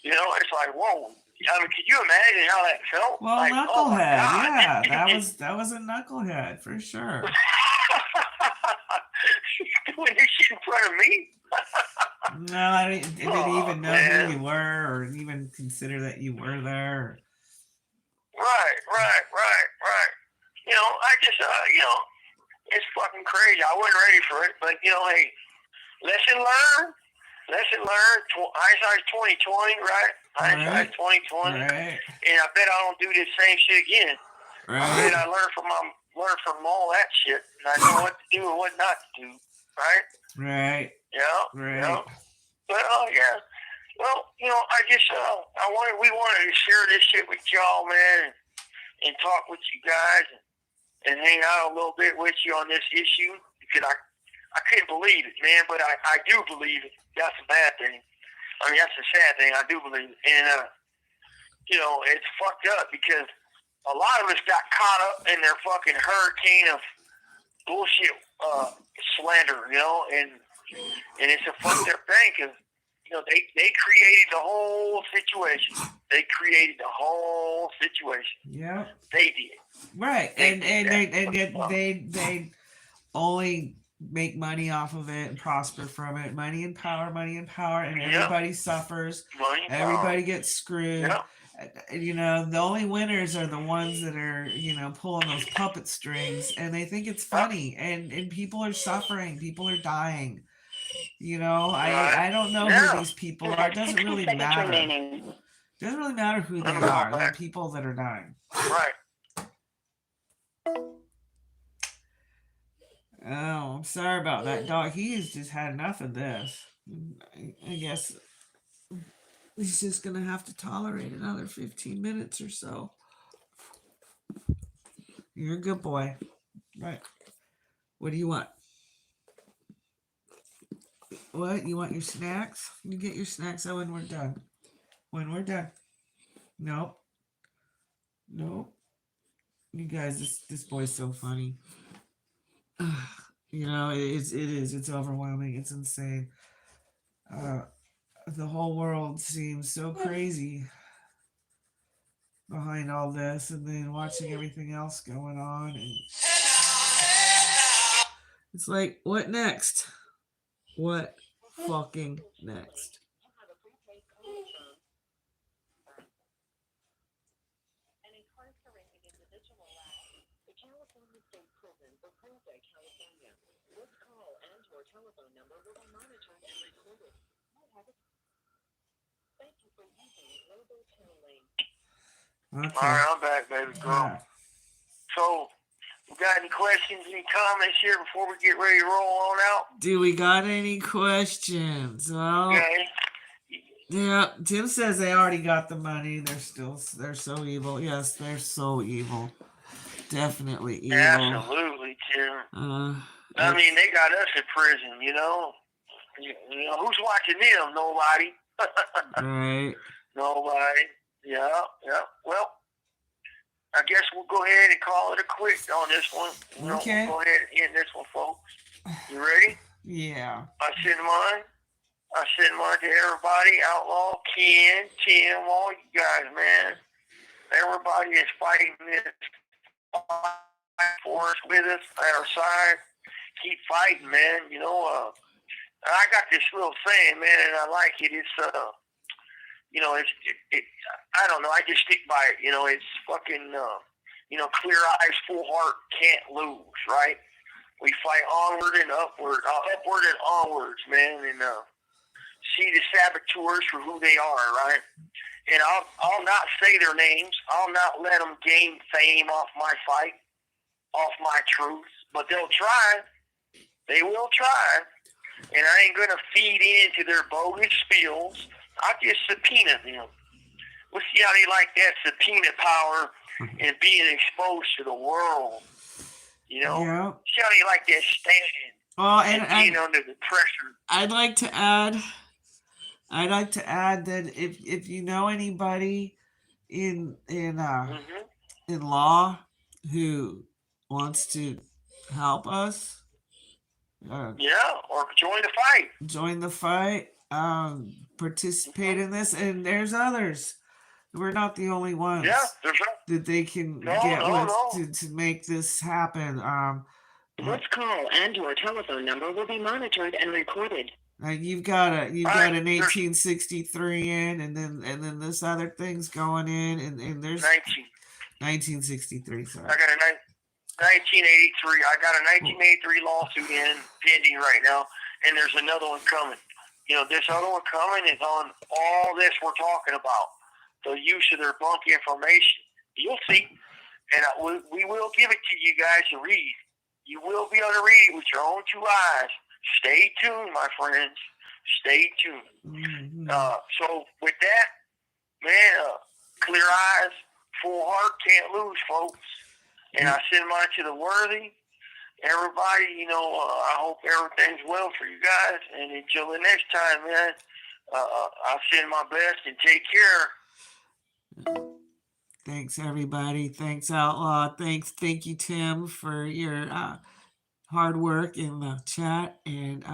It's like, whoa. I mean, could you imagine how that felt? Well, like, knucklehead, that was a knucklehead for sure. Doing this shit in front of me. No, I didn't even know who you were, or even consider that you were there. Right. I just, it's fucking crazy. I wasn't ready for it, but hey, lesson learned. Hindsight's 2020, right? Hindsight's 2020, right. And I bet I don't do this same shit again. Right. I bet I learned from all that shit, and I know what to do and what not to do. Right. Right. Yeah. Right. Yeah. But yeah. Well, we wanted to share this shit with y'all, man, and talk with you guys and hang out a little bit with you on this issue, because I couldn't believe it, man, but I do believe it. That's a bad thing. I mean, that's a sad thing. I do believe it. And, it's fucked up because a lot of us got caught up in their fucking hurricane of bullshit slander, and it's a fucked up thing because, they created the whole situation. Yeah. They did. Right. And they only make money off of it and prosper from it. Money and power, and everybody suffers. Everybody gets screwed. The only winners are the ones that are, pulling those puppet strings, and they think it's funny, and people are suffering, people are dying. I don't know who these people are. It doesn't really matter. It doesn't really matter who they are. They're people that are dying. Right. Oh, I'm sorry about that dog. He has just had enough of this. I guess he's just going to have to tolerate another 15 minutes or so. You're a good boy. Right. What do you want? What? You want your snacks? You get your snacks when we're done. Nope. You guys, this boy's so funny. It's overwhelming. It's insane. The whole world seems so crazy behind all this, and then watching everything else going on, and it's like, what next? What fucking next? Telephone number will be monitored and recorded. Thank you for using Global Tel Lane. Okay. All right, I'm back, baby girl. So, we got any questions, any comments here before we get ready to roll on out? Do we got any questions? Well, okay. Yeah, Tim says they already got the money. They're so evil. Yes, they're so evil. Definitely evil. Absolutely, Tim. Uh, I mean, they got us in prison, you know. You know, who's watching them? Nobody. right. Nobody. Yeah, yeah. Well, I guess we'll go ahead and call it a quit on this one. You know, Okay. we'll go ahead and end this one, folks. You ready? Yeah. I send mine to everybody, Outlaw, Ken, Tim, all you guys, man. Everybody is fighting this fight for us, with us, at our side. Keep fighting, man. You know, I got this little saying, man, and I like it. It's, you know, I don't know. I just stick by it. You know, it's fucking, you know, clear eyes, full heart, can't lose, right? We fight onward and upward and onwards, man, and see the saboteurs for who they are, right? And I'll not say their names. I'll not let them gain fame off my fight, off my truth. But they'll try. They will try. And I ain't gonna feed into their bogus spills. I'll just subpoena them. We'll see how they like that subpoena power and being exposed to the world. You know? Yeah. See how they like that standing Well, and being under the pressure. I'd like to add that if you know anybody in law who wants to help us, yeah, or join the fight. Participate in this, and there's others. We're not the only ones. Yeah, there's that they can to make this happen. This call and your telephone number will be monitored and recorded. You've got an 1863 in, and then this other thing's going in, and there's 1963. Sorry, I got a 1983. I got a 1983 lawsuit pending right now, and there's another one coming. You know, this other one coming is on all this we're talking about, the use of their bunk information. You'll see, and we will give it to you guys to read. You will be able to read it with your own two eyes. Stay tuned, my friends. Stay tuned. Mm-hmm. So with that, man, clear eyes, full heart, can't lose, folks. And I send mine to the worthy. Everybody, you know, I hope everything's well for you guys. And until the next time, man, I'll send my best and take care. Thanks, everybody. Thanks, Outlaw. Thank you, Tim, for your hard work in the chat. And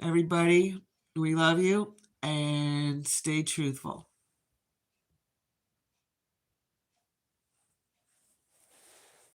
everybody, we love you, and stay truthful.